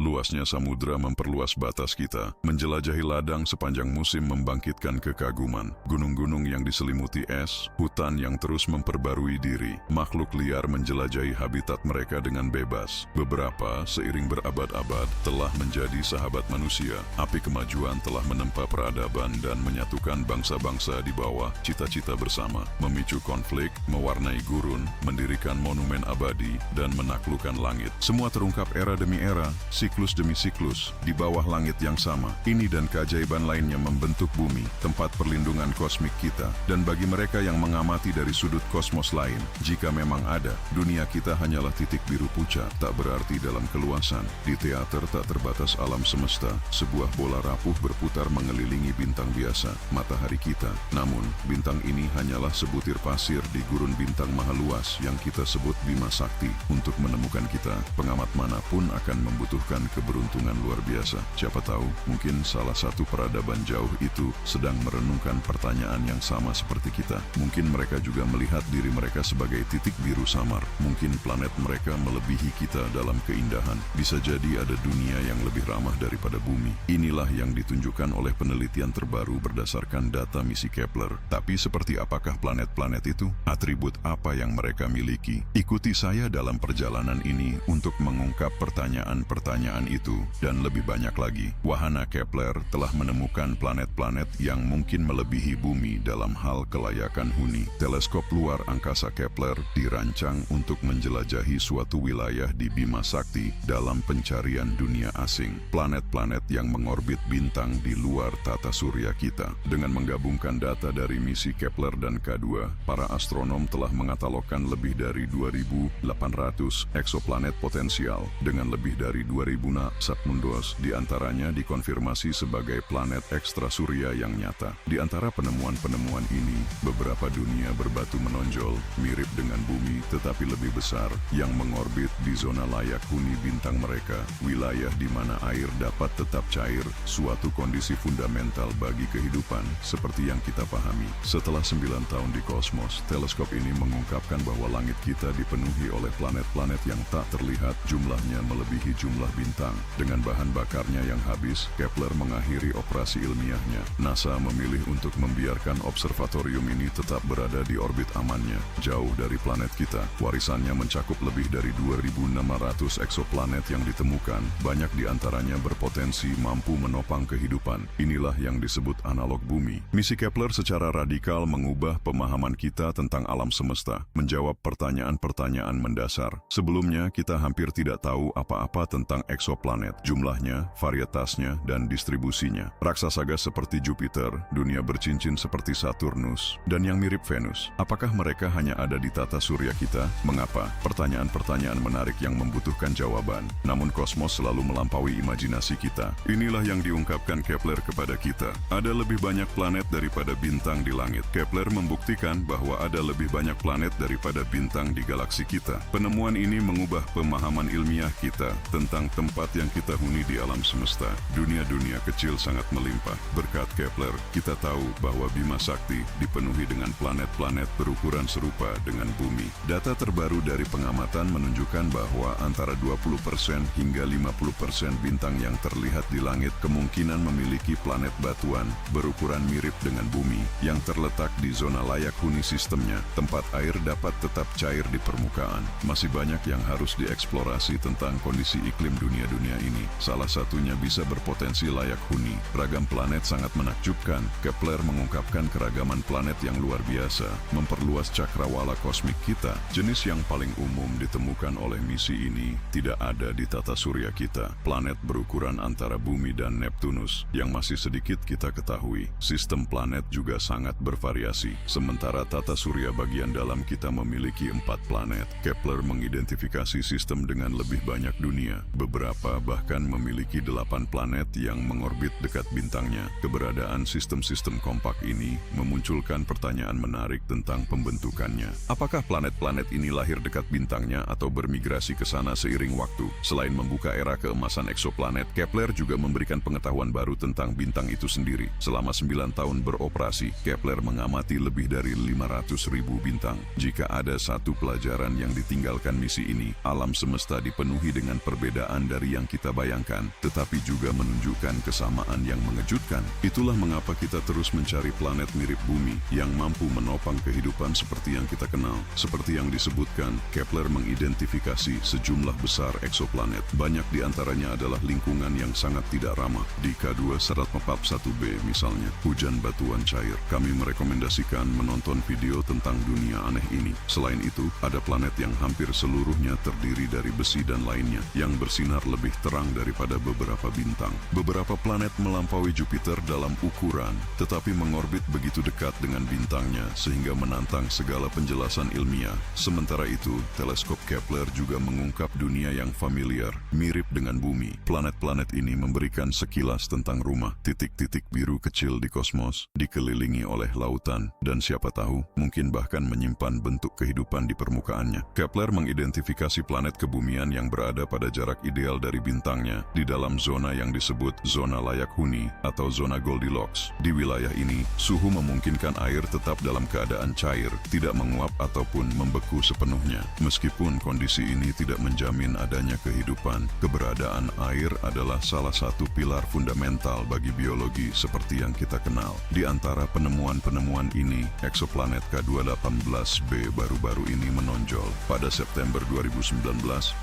Luasnya samudra memperluas batas kita. Menjelajahi ladang sepanjang musim membangkitkan kekaguman. Gunung-gunung yang diselimuti es, hutan yang terus memperbarui diri. Makhluk liar menjelajahi habitat mereka dengan bebas. Beberapa, seiring berabad-abad, telah menjadi sahabat manusia. Api kemajuan telah menempa peradaban dan menyatukan bangsa-bangsa di bawah cita-cita bersama. Memicu konflik, mewarnai gurun, mendirikan monumen abadi, dan menaklukkan langit. Semua terungkap era demi era, siklus demi siklus, di bawah langit yang sama. Ini dan keajaiban lainnya membentuk bumi, tempat perlindungan kosmik kita. Dan bagi mereka yang mengamati dari sudut kosmos lain, jika memang ada, dunia kita hanyalah titik biru pucat, tak berarti dalam keluasan. Di teater tak terbatas alam semesta, sebuah bola rapuh berputar mengelilingi bintang biasa, matahari kita. Namun, bintang ini hanyalah sebutir pasir di gurun bintang maha luas yang kita sebut Bima Sakti. Untuk menemukan kita, pengamat manapun akan membutuhkan keberuntungan luar biasa. Siapa tahu, mungkin salah satu peradaban jauh itu sedang merenungkan pertanyaan yang sama seperti kita. Mungkin mereka juga melihat diri mereka sebagai titik biru samar. Mungkin planet mereka melebihi kita dalam keindahan. Bisa jadi ada dunia yang lebih ramah daripada bumi. Inilah yang ditunjukkan oleh penelitian terbaru berdasarkan data misi Kepler. Tapi seperti apakah planet-planet itu? Atribut apa yang mereka miliki? Ikuti saya dalam perjalanan ini untuk mengungkap pertanyaan-pertanyaan itu dan lebih banyak lagi. Wahana Kepler telah menemukan planet-planet yang mungkin melebihi bumi dalam hal kelayakan huni. Teleskop luar angkasa Kepler dirancang untuk menjelajahi suatu wilayah di Bima Sakti dalam pencarian dunia asing. Planet-planet yang mengorbit bintang di luar tata surya kita. Dengan menggabungkan data dari misi Kepler dan K2, para astronom telah mengatalogkan lebih dari 2.800 eksoplanet potensial dengan lebih dari 2.000 submundos, diantaranya dikonfirmasi sebagai planet ekstrasurya yang nyata. Di antara penemuan-penemuan ini, beberapa dunia berbatu menonjol, mirip dengan bumi tetapi lebih besar, yang mengorbit di zona layak huni bintang mereka, wilayah di mana air dapat tetap cair, suatu kondisi fundamental bagi kehidupan seperti yang kita pahami. Setelah 9 tahun di kosmos, teleskop ini mengungkapkan bahwa langit kita dipenuhi oleh planet-planet yang tak terlihat, jumlahnya melebihi jumlah bintang. Dengan bahan bakarnya yang habis, Kepler mengakhiri operasi ilmiahnya. NASA memilih untuk membiarkan observatorium ini tetap berada di orbit amannya, jauh dari planet kita. Warisannya mencakup lebih dari 2.600 eksoplanet yang ditemukan, banyak di antaranya berpotensi mampu menopang kehidupan. Inilah yang disebut analog bumi. Misi Kepler secara radikal mengubah pemahaman kita tentang alam semesta, menjawab pertanyaan-pertanyaan mendasar. Sebelumnya, kita hampir tidak tahu apa-apa tentang eksoplanet, jumlahnya, varietasnya, dan distribusinya. Raksasa gas seperti Jupiter, dunia bercincin seperti Saturnus, dan yang mirip Venus. Apakah mereka hanya ada di tata surya kita? Mengapa? Pertanyaan-pertanyaan menarik yang membutuhkan jawaban. Namun kosmos selalu melampaui imajinasi kita. Inilah yang diungkapkan Kepler kepada kita. Ada lebih banyak planet daripada bintang di langit. Kepler membuktikan bahwa ada lebih banyak planet daripada bintang di galaksi kita. Penemuan ini mengubah pemahaman ilmiah kita tentang tempat yang kita huni di alam semesta. Dunia-dunia kecil sangat melimpah. Berkat Kepler, kita tahu bahwa Bima Sakti dipenuhi dengan planet-planet berukuran serupa dengan bumi. Data terbaru dari pengamatan menunjukkan bahwa antara 20% hingga 50% bintang yang terlihat di langit kemungkinan memiliki planet batuan berukuran mirip dengan bumi yang terletak di zona layak huni sistemnya, tempat air dapat tetap cair di permukaan. Masih banyak yang harus dieksplorasi tentang kondisi iklim dunia-dunia ini. Salah satunya bisa berpotensi layak huni. Ragam planet sangat menakjubkan. Kepler mengungkapkan keragaman planet yang luar biasa, memperluas cakrawala kosmik kita. Jenis yang paling umum ditemukan oleh misi ini tidak ada di tata surya kita. Planet berukuran antara bumi dan Neptunus yang masih sedikit kita ketahui. Sistem planet juga sangat bervariasi. Sementara tata surya bagian dalam kita memiliki 4 planet. Kepler mengidentifikasi sistem dengan lebih banyak dunia. Beberapa bahkan memiliki 8 planet yang mengorbit dekat bintangnya. Keberadaan sistem-sistem kompak ini memunculkan pertanyaan menarik tentang pembentukannya. Apakah planet-planet ini lahir dekat bintangnya atau bermigrasi ke sana seiring waktu? Selain membuka era keemasan eksoplanet, Kepler juga memberikan pengetahuan baru tentang bintang itu sendiri. Selama 9 tahun beroperasi, Kepler mengamati lebih dari 500.000 bintang. Jika ada satu pelajaran yang ditinggalkan misi ini, alam semesta dipenuhi dengan perbedaan dan dari yang kita bayangkan, tetapi juga menunjukkan kesamaan yang mengejutkan. Itulah mengapa kita terus mencari planet mirip bumi yang mampu menopang kehidupan seperti yang kita kenal. Seperti yang disebutkan, Kepler mengidentifikasi sejumlah besar eksoplanet. Banyak di antaranya adalah lingkungan yang sangat tidak ramah. Di K2 Serat Mepap 1b misalnya, hujan batuan cair. Kami merekomendasikan menonton video tentang dunia aneh ini. Selain itu, ada planet yang hampir seluruhnya terdiri dari besi dan lainnya, yang bersinar lebih terang daripada beberapa bintang. Beberapa planet melampaui Jupiter dalam ukuran, tetapi mengorbit begitu dekat dengan bintangnya sehingga menantang segala penjelasan ilmiah. Sementara itu, teleskop Kepler juga mengungkap dunia yang familiar, mirip dengan bumi. Planet-planet ini memberikan sekilas tentang rumah, titik-titik biru kecil di kosmos, dikelilingi oleh lautan, dan siapa tahu, mungkin bahkan menyimpan bentuk kehidupan di permukaannya. Kepler mengidentifikasi planet kebumian yang berada pada jarak ideal dari bintangnya, di dalam zona yang disebut zona layak huni atau zona Goldilocks. Di wilayah ini, suhu memungkinkan air tetap dalam keadaan cair, tidak menguap ataupun membeku sepenuhnya. Meskipun kondisi ini tidak menjamin adanya kehidupan, keberadaan air adalah salah satu pilar fundamental bagi biologi seperti yang kita kenal. Di antara penemuan-penemuan ini, eksoplanet K218b baru-baru ini menonjol. Pada September 2019,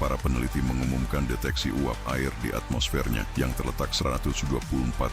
para peneliti mengumumkan deteksi uap air di atmosfernya yang terletak 124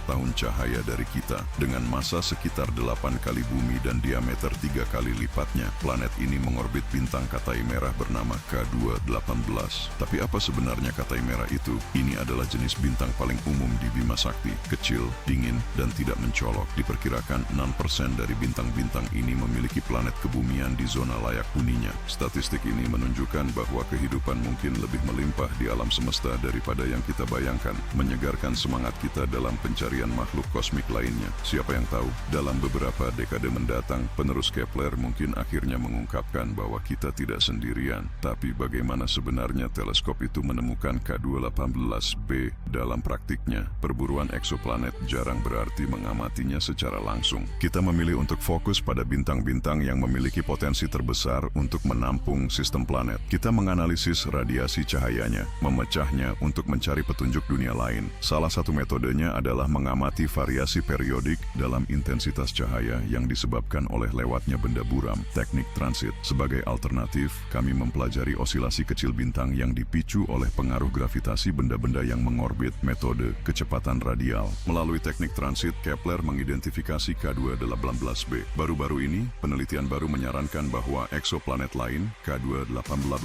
tahun cahaya dari kita. Dengan massa sekitar 8 kali bumi dan diameter 3 kali lipatnya, planet ini mengorbit bintang Katai merah bernama K218. Tapi apa sebenarnya Katai merah itu? Ini adalah jenis bintang paling umum di Bima Sakti, kecil, dingin, dan tidak mencolok. Diperkirakan 6% dari bintang-bintang ini memiliki planet kebumian di zona layak huninya. Statistik ini menunjukkan bahwa kehidupan mungkin lebih melimpah di alam semesta daripada yang kita bayangkan, menyegarkan semangat kita dalam pencarian makhluk kosmik lainnya. Siapa yang tahu, dalam beberapa dekade mendatang, penerus Kepler mungkin akhirnya mengungkapkan bahwa kita tidak sendirian. Tapi bagaimana sebenarnya teleskop itu menemukan K218b? Dalam praktiknya, perburuan eksoplanet jarang berarti mengamatinya secara langsung. Kita memilih untuk fokus pada bintang-bintang yang memiliki potensi terbesar untuk menampung sistem planet. Kita menganalisis radiasi cahayanya, memecahnya untuk mencari petunjuk dunia lain. Salah satu metodenya adalah mengamati variasi periodik dalam intensitas cahaya yang disebabkan oleh lewatnya benda buram, teknik transit. Sebagai alternatif, kami mempelajari osilasi kecil bintang yang dipicu oleh pengaruh gravitasi benda-benda yang mengorbit, metode kecepatan radial. Melalui teknik transit, Kepler mengidentifikasi K218b. Baru-baru ini, penelitian baru menyarankan bahwa eksoplanet lain, K218b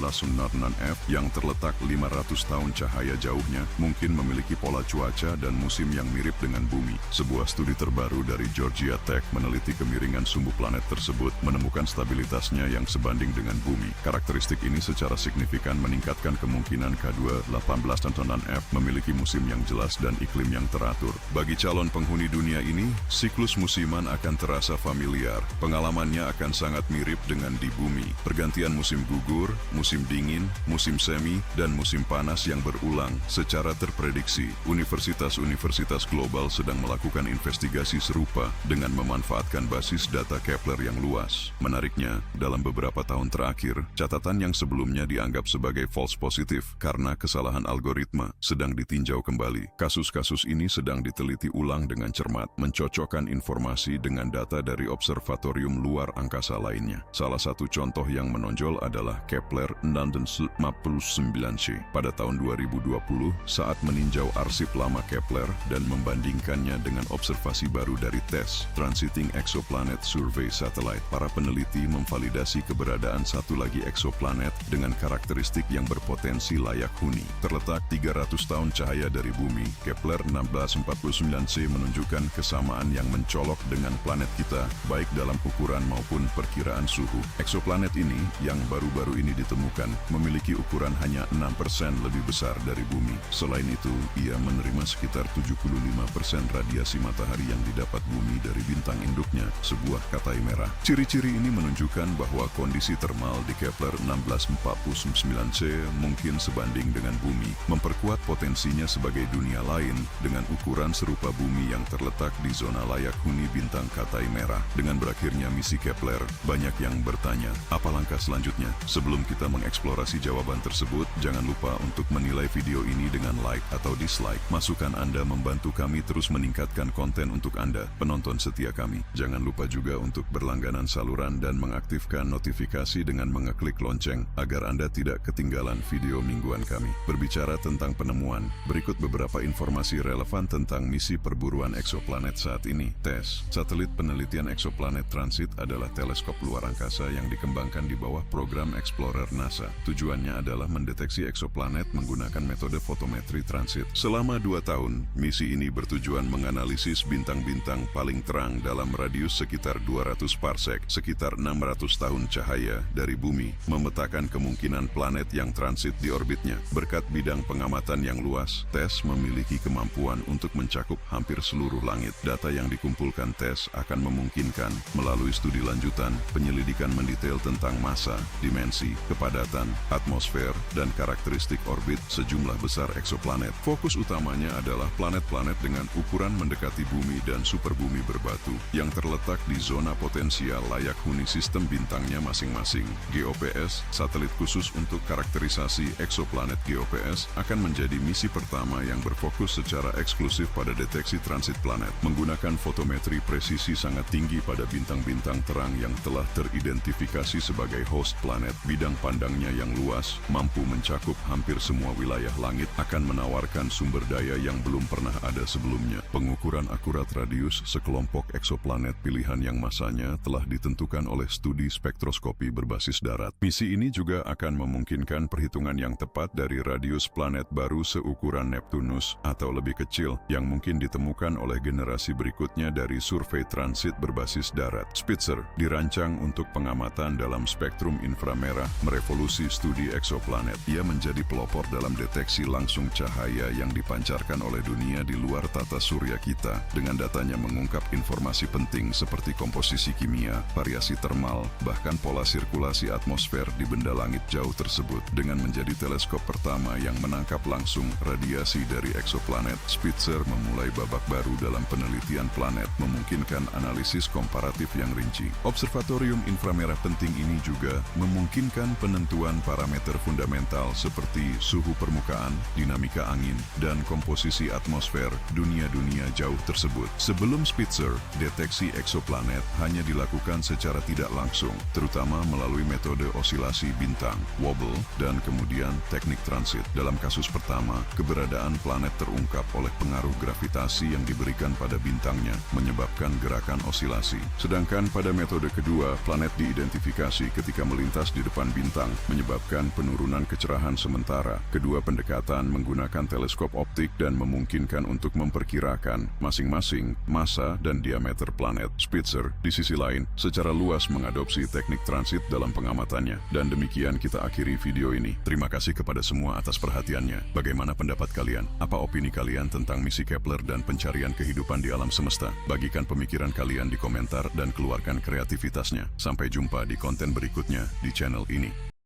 yang terletak 500 tahun cahaya jauhnya, mungkin memiliki pola cuaca dan musim yang mirip dengan bumi. Sebuah studi terbaru dari Georgia Tech meneliti kemiringan sumbu planet tersebut, menemukan stabilitasnya yang sebanding dengan bumi. Karakteristik ini secara signifikan meningkatkan kemungkinan K218b memiliki musim yang jelas dan iklim yang teratur. Bagi calon penghuni dunia ini, siklus musiman akan terasa familiar. Pengalamannya akan sangat mirip dengan di bumi. Pergantian musim gugur, musim dingin, musim semi, dan musim panas yang berulang secara terprediksi. Universitas-universitas global sedang melakukan investigasi serupa dengan memanfaatkan basis data Kepler yang luas. Menariknya, dalam beberapa tahun terakhir, catatan yang sebelumnya dianggap sebagai false positif karena kesalahan algoritma sedang ditinjau kembali. Kasus-kasus ini sedang diteliti ulang dengan cermat, mencocokkan informasi dengan data dari observatorium luar angkasa lainnya. Salah satu contoh yang menonjol adalah Kepler 69c. Pada tahun 2020, saat meninjau arsip lama Kepler dan membandingkannya dengan observasi baru dari TESS, Transiting Exoplanet Survey Satellite, para peneliti memvalidasi keberadaan satu lagi eksoplanet dengan karakteristik yang berpotensi layak huni. Terletak 300 tahun cahaya dari bumi, Kepler 1649c menunjukkan kesamaan yang mencolok dengan planet kita, baik dalam ukuran maupun perkiraan suhu. Eksoplanet ini, yang baru-baru ini ditemukan, memiliki ukuran hanya 6% lebih besar dari bumi. Selain itu, ia menerima sekitar 75% radiasi matahari yang didapat bumi dari bintang induknya, sebuah Katai merah. Ciri-ciri ini menunjukkan bahwa kondisi termal di Kepler 1649c mungkin sebanding dengan bumi, memperkuat potensinya sebagai dunia lain dengan ukuran serupa bumi yang terletak di zona layak huni bintang Katai merah. Dengan berakhirnya misi Kepler, banyak yang bertanya, apa langkah selanjutnya? Sebelum kita mengeksplorasi jawaban tersebut, jangan lupa untuk menilai Nilai video ini dengan like atau dislike. Masukan Anda membantu kami terus meningkatkan konten untuk Anda, penonton setia kami. Jangan lupa juga untuk berlangganan saluran dan mengaktifkan notifikasi dengan mengeklik lonceng agar Anda tidak ketinggalan video mingguan kami. Berbicara tentang penemuan, berikut beberapa informasi relevan tentang misi perburuan eksoplanet saat ini. TESS, satelit penelitian eksoplanet transit, adalah teleskop luar angkasa yang dikembangkan di bawah program Explorer NASA. Tujuannya adalah mendeteksi eksoplanet menggunakan metode fotometri transit. Selama 2 tahun, misi ini bertujuan menganalisis bintang-bintang paling terang dalam radius sekitar 200 parsek, sekitar 600 tahun cahaya dari bumi, memetakan kemungkinan planet yang transit di orbitnya. Berkat bidang pengamatan yang luas, TESS memiliki kemampuan untuk mencakup hampir seluruh langit. Data yang dikumpulkan TESS akan memungkinkan melalui studi lanjutan, penyelidikan mendetail tentang massa, dimensi, kepadatan, atmosfer, dan karakteristik orbit sejumlah besar eksoplanet. Fokus utamanya adalah planet-planet dengan ukuran mendekati bumi dan superbumi berbatu yang terletak di zona potensial layak huni sistem bintangnya masing-masing. GOPS, satelit khusus untuk karakterisasi eksoplanet GOPS, akan menjadi misi pertama yang berfokus secara eksklusif pada deteksi transit planet. Menggunakan fotometri presisi sangat tinggi pada bintang-bintang terang yang telah teridentifikasi sebagai host planet, bidang pandangnya yang luas, mampu mencakup hampir semua wilayah langit, akan menawarkan sumber daya yang belum pernah ada sebelumnya. Pengukuran akurat radius sekelompok eksoplanet pilihan yang masanya telah ditentukan oleh studi spektroskopi berbasis darat. Misi ini juga akan memungkinkan perhitungan yang tepat dari radius planet baru seukuran Neptunus atau lebih kecil yang mungkin ditemukan oleh generasi berikutnya dari survei transit berbasis darat. Spitzer dirancang untuk pengamatan dalam spektrum inframerah, merevolusi studi eksoplanet. Ia menjadi pelopor dalam deteksi langsung cahaya yang dipancarkan oleh dunia di luar tata surya kita. Dengan datanya mengungkap informasi penting seperti komposisi kimia, variasi termal, bahkan pola sirkulasi atmosfer di benda langit jauh tersebut. Dengan menjadi teleskop pertama yang menangkap langsung radiasi dari eksoplanet, Spitzer memulai babak baru dalam penelitian planet, memungkinkan analisis komparatif yang rinci. Observatorium inframerah penting ini juga memungkinkan penentuan parameter fundamental seperti suhu permukaan, dinamika angin, dan komposisi atmosfer dunia-dunia jauh tersebut. Sebelum Spitzer, deteksi eksoplanet hanya dilakukan secara tidak langsung, terutama melalui metode osilasi bintang, wobble, dan kemudian teknik transit. Dalam kasus pertama, keberadaan planet terungkap oleh pengaruh gravitasi yang diberikan pada bintangnya, menyebabkan gerakan osilasi. Sedangkan pada metode kedua, planet diidentifikasi ketika melintas di depan bintang, menyebabkan penurunan kecerahan sementara. Kedua pendekatan menggunakan teleskop optik dan memungkinkan untuk memperkirakan masing-masing massa dan diameter planet. Spitzer, di sisi lain, secara luas mengadopsi teknik transit dalam pengamatannya. Dan demikian kita akhiri video ini. Terima kasih kepada semua atas perhatiannya. Bagaimana pendapat kalian? Apa opini kalian tentang misi Kepler dan pencarian kehidupan di alam semesta? Bagikan pemikiran kalian di komentar dan keluarkan kreativitasnya. Sampai jumpa di konten berikutnya di channel ini.